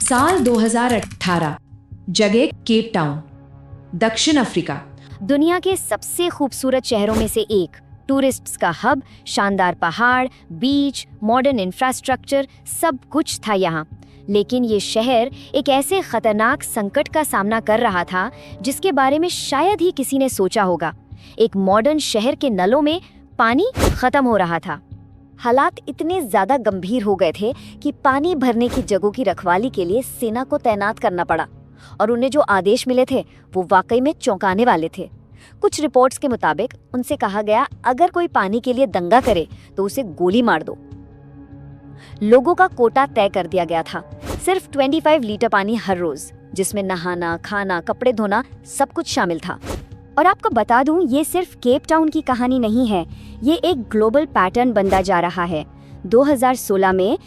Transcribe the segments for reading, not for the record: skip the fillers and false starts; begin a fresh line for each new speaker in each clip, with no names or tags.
साल 2018, जगह Cape Town, दक्षिण अफ्रीका।
दुनिया के सबसे खूबसूरत शहरों में से एक, टूरिस्ट्स का हब, शानदार पहाड़, बीच, मॉडर्न इंफ्रास्ट्रक्चर, सब कुछ था यहाँ। लेकिन ये शहर एक ऐसे खतरनाक संकट का सामना कर रहा था जिसके बारे में शायद ही किसी ने सोचा होगा। एक मॉडर्न शहर के नलों में पानी खत्म हो रहा था। हालात इतने ज्यादा गंभीर हो गए थे कि पानी भरने की जगहों की रखवाली के लिए सेना को तैनात करना पड़ा, और उन्हें जो आदेश मिले थे वो वाकई में चौंकाने वाले थे। कुछ रिपोर्ट्स के मुताबिक उनसे कहा गया, अगर कोई पानी के लिए दंगा करे तो उसे गोली मार दो। लोगों का कोटा तय कर दिया गया था, सिर्फ 25 लीटर पानी हर रोज, जिसमें नहाना, खाना, कपड़े धोना सब कुछ शामिल था। और आपको बता दूं, ये सिर्फ केप टाउन की कहानी नहीं है, ये एक ग्लोबल पैटर्न बनता जा रहा है। 2016 में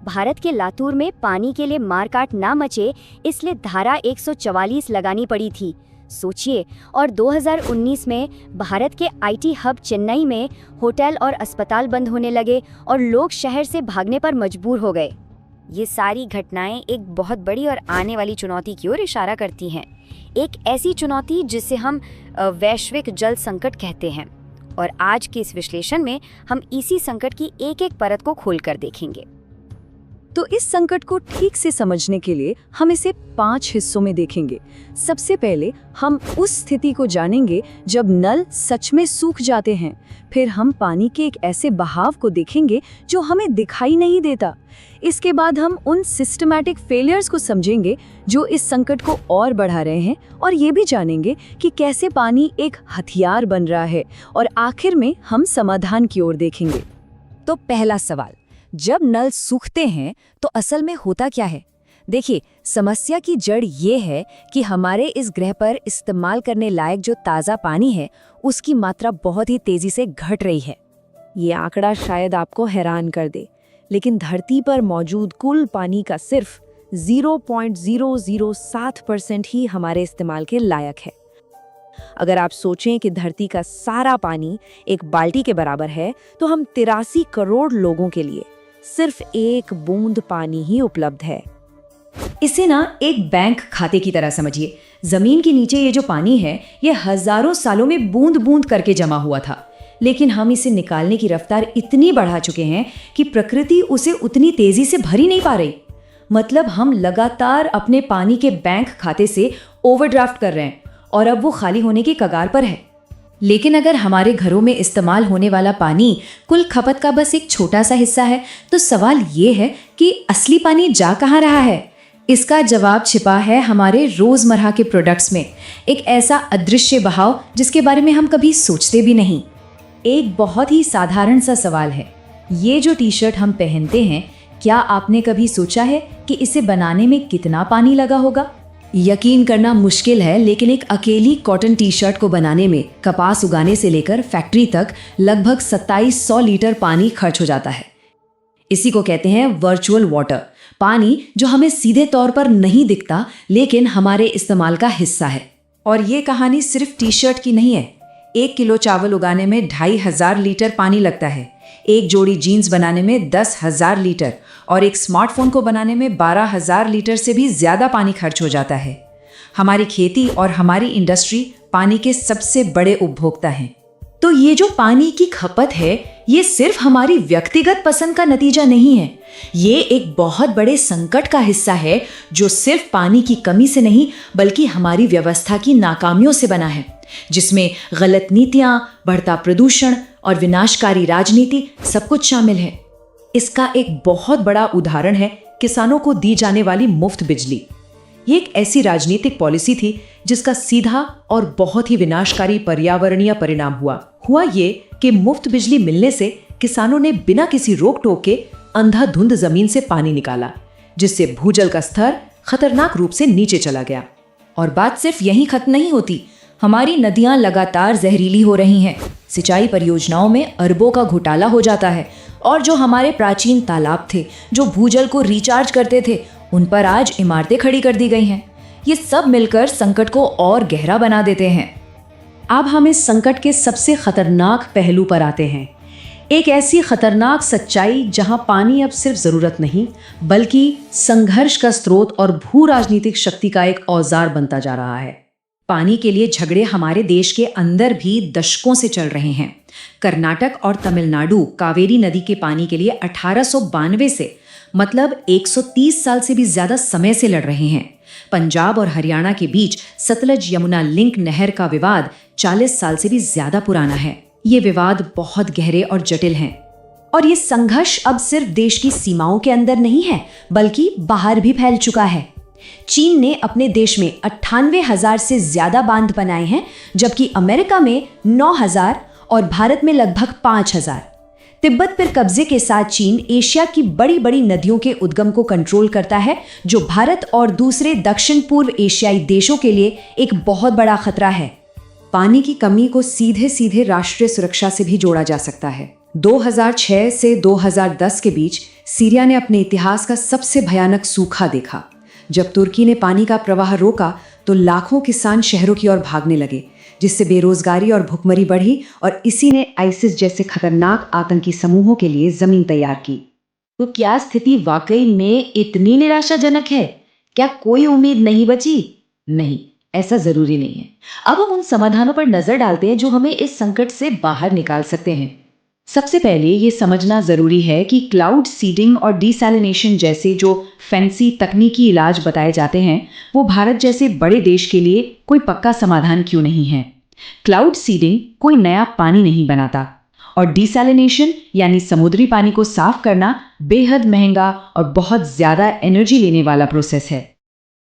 भारत के लातूर में पानी के लिए मारकाट ना मचे, इसलिए धारा 144 लगानी पड़ी थी, सोचिए। और 2019 में भारत के आईटी हब चेन्नई में होटल और अस्पताल बंद होने लगे और लोग शहर से भागने पर मजबूर हो गए। ये सारी घटनाएं एक बहुत बड़ी और आने वाली चुनौती की ओर इशारा करती हैं, एक ऐसी चुनौती जिसे हम वैश्विक जल संकट कहते हैं। और आज के इस विश्लेषण में हम इसी संकट की एक एक परत को खोलकर देखेंगे।
तो इस संकट को ठीक से समझने के लिए हम इसे 5 हिस्सों में देखेंगे। सबसे पहले हम उस स्थिति को जानेंगे जब नल सच में सूख जाते हैं। फिर हम पानी के एक ऐसे बहाव को देखेंगे जो हमें दिखाई नहीं देता। इसके बाद हम उन सिस्टमैटिक फेलियर्स को समझेंगे जो इस संकट को और बढ़ा रहे हैं, और ये भी जानेंगे कि कैसे पानी एक हथियार बन रहा है। और आखिर में हम समाधान की ओर देखेंगे।
तो पहला सवाल, जब नल सूखते हैं तो असल में होता क्या है? देखिए, समस्या की जड़ ये है कि हमारे इस ग्रह पर इस्तेमाल करने लायक जो ताज़ा पानी है उसकी मात्रा बहुत ही तेज़ी से घट रही है। ये आंकड़ा शायद आपको हैरान कर दे, लेकिन धरती पर मौजूद कुल पानी का सिर्फ 0.007% ही हमारे इस्तेमाल के लायक है। अगर आप सोचें कि धरती का सारा पानी एक बाल्टी के बराबर है, तो हम 83 करोड़ लोगों के लिए सिर्फ एक बूंद पानी ही उपलब्ध है।
इसे ना एक बैंक खाते की तरह समझिए। जमीन के नीचे ये जो पानी है, ये हजारों सालों में बूंद बूंद करके जमा हुआ था, लेकिन हम इसे निकालने की रफ्तार इतनी बढ़ा चुके हैं कि प्रकृति उसे उतनी तेजी से भर ही नहीं पा रही। मतलब हम लगातार अपने पानी के बैंक खाते से ओवरड्राफ्ट कर रहे हैं और अब वो खाली होने की कगार पर है। लेकिन अगर हमारे घरों में इस्तेमाल होने वाला पानी कुल खपत का बस एक छोटा सा हिस्सा है, तो सवाल ये है कि असली पानी जा कहाँ रहा है? इसका जवाब छिपा है हमारे रोजमर्रा के प्रोडक्ट्स में, एक ऐसा अदृश्य बहाव जिसके बारे में हम कभी सोचते भी नहीं। एक बहुत ही साधारण सा सवाल है, ये जो टी शर्ट हम पहनते हैं, क्या आपने कभी सोचा है कि इसे बनाने में कितना पानी लगा होगा? यकीन करना मुश्किल है, लेकिन एक अकेली कॉटन टी शर्ट को बनाने में कपास उगाने से लेकर फैक्ट्री तक लगभग 2700 लीटर पानी खर्च हो जाता है। इसी को कहते हैं वर्चुअल वाटर, पानी जो हमें सीधे तौर पर नहीं दिखता लेकिन हमारे इस्तेमाल का हिस्सा है। और ये कहानी सिर्फ टी शर्ट की नहीं है। 1 किलो चावल उगाने में 2500 लीटर पानी लगता है, एक जोड़ी जीन्स बनाने में 10,000 लीटर, और एक स्मार्टफोन को बनाने में 12,000 लीटर से भी ज्यादा पानी खर्च हो जाता है। हमारी खेती और हमारी इंडस्ट्री पानी के सबसे बड़े उपभोक्ता हैं। तो ये जो पानी की खपत है, ये सिर्फ हमारी व्यक्तिगत पसंद का नतीजा नहीं है, ये एक बहुत बड़े संकट का हिस्सा है जो सिर्फ पानी की कमी से नहीं बल्कि हमारी व्यवस्था की नाकामियों से बना है, जिसमें गलत नीतियां, बढ़ता प्रदूषण और विनाशकारी राजनीति सब कुछ शामिल है। इसका एक बहुत बड़ा उदाहरण है किसानों को दी जाने वाली मुफ्त बिजली। ये एक ऐसी राजनीतिक पॉलिसी थी जिसका सीधा और बहुत ही विनाशकारी पर्यावरणीय परिणाम हुआ ये कि मुफ्त बिजली मिलने से किसानों ने बिना किसी रोक टोक के अंधाधुंध जमीन से पानी निकाला, जिससे भूजल का स्तर खतरनाक रूप से नीचे चला गया। और बात सिर्फ यहीं खत्म नहीं होती, हमारी नदियां लगातार जहरीली हो रही हैं, सिंचाई परियोजनाओं में अरबों का घोटाला हो जाता है, और जो हमारे प्राचीन तालाब थे जो भूजल को रिचार्ज करते थे, उन पर आज इमारतें खड़ी कर दी गई हैं। ये सब मिलकर संकट को और गहरा बना देते हैं। अब हम इस संकट के सबसे खतरनाक पहलू पर आते हैं।
एक ऐसी खतरनाक सच्चाई जहां पानी अब सिर्फ जरूरत नहीं बल्कि संघर्ष का स्रोत और भू राजनीतिक शक्ति का एक औजार बनता जा रहा है।
पानी के लिए झगड़े हमारे देश के अंदर भी दशकों से चल रहे हैं। कर्नाटक और तमिलनाडु कावेरी नदी के पानी के लिए 1892 से मतलब 130 साल से भी ज्यादा समय से लड़ रहे हैं। पंजाब और हरियाणा के बीच सतलज यमुना लिंक नहर का विवाद 40 साल से भी ज्यादा पुराना है। ये विवाद बहुत गहरे और जटिल हैं। और ये संघर्ष अब सिर्फ देश की सीमाओं के अंदर नहीं है बल्कि बाहर भी फैल चुका है। चीन ने अपने देश में 98,000 से ज्यादा बांध बनाए हैं, जबकि अमेरिका में 9,000 और भारत में लगभग 5,000। तिब्बत पर कब्जे के साथ चीन एशिया की बड़ी बड़ी नदियों के उद्गम को कंट्रोल करता है, जो भारत और दूसरे दक्षिण पूर्व एशियाई देशों के लिए एक बहुत बड़ा खतरा है। पानी की कमी को सीधे सीधे राष्ट्रीय सुरक्षा से भी जोड़ा जा सकता है। 2006 से 2010 के बीच सीरिया ने अपने इतिहास का सबसे भयानक सूखा देखा। जब तुर्की ने पानी का प्रवाह रोका तो लाखों किसान शहरों की ओर भागने लगे, जिससे बेरोजगारी और भुखमरी बढ़ी और इसी ने आइसिस जैसे खतरनाक आतंकी समूहों के लिए जमीन तैयार की।
तो क्या स्थिति वाकई में इतनी निराशाजनक है? क्या कोई उम्मीद नहीं बची? नहीं, ऐसा जरूरी नहीं है। अब हम उन समाधानों पर नजर डालते हैं जो हमें इस संकट से बाहर निकाल सकते हैं। सबसे पहले ये समझना जरूरी है कि क्लाउड सीडिंग और डिसैलिनेशन जैसे जो फैंसी तकनीकी इलाज बताए जाते हैं, वो भारत जैसे बड़े देश के लिए कोई पक्का समाधान क्यों नहीं है। क्लाउड सीडिंग कोई नया पानी नहीं बनाता और डिसैलिनेशन यानी समुद्री पानी को साफ करना बेहद महंगा और बहुत ज्यादा एनर्जी लेने वाला प्रोसेस है।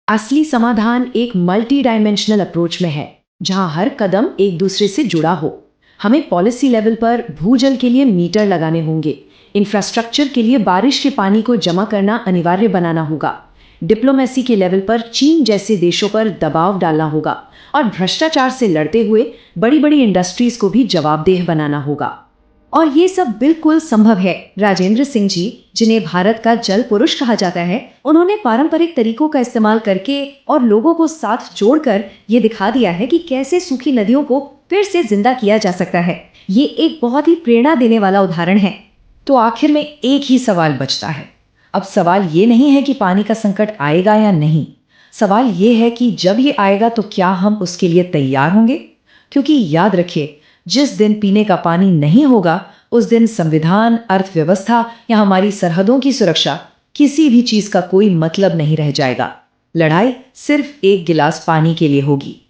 असली समाधान एक मल्टी डायमेंशनल अप्रोच में है, जहां हर कदम एक दूसरे से जुड़ा हो। हमें पॉलिसी लेवल पर भूजल के लिए मीटर लगाने होंगे, इंफ्रास्ट्रक्चर के लिए बारिश के पानी को जमा करना अनिवार्य बनाना होगा, डिप्लोमेसी के लेवल पर चीन जैसे देशों पर दबाव डालना होगा और भ्रष्टाचार से लड़ते हुए बड़ी बड़ी इंडस्ट्रीज को भी जवाबदेह बनाना होगा। और ये सब बिल्कुल संभव है। राजेंद्र सिंह जी, जिन्हें भारत का जल पुरुष कहा जाता है, उन्होंने पारंपरिक तरीकों का इस्तेमाल करके और लोगों को साथ जोड़कर ये दिखा दिया है कि कैसे सूखी नदियों को फिर से जिंदा किया जा सकता है। ये एक बहुत ही प्रेरणा देने वाला उदाहरण है।
तो आखिर में एक ही सवाल बचता है। अब सवाल ये नहीं है कि पानी का संकट आएगा या नहीं, सवाल ये है कि जब ये आएगा तो क्या हम उसके लिए तैयार होंगे। क्योंकि याद रखिए, जिस दिन पीने का पानी नहीं होगा उस दिन संविधान, अर्थव्यवस्था या हमारी सरहदों की सुरक्षा, किसी भी चीज का कोई मतलब नहीं रह जाएगा। लड़ाई सिर्फ एक गिलास पानी के लिए होगी।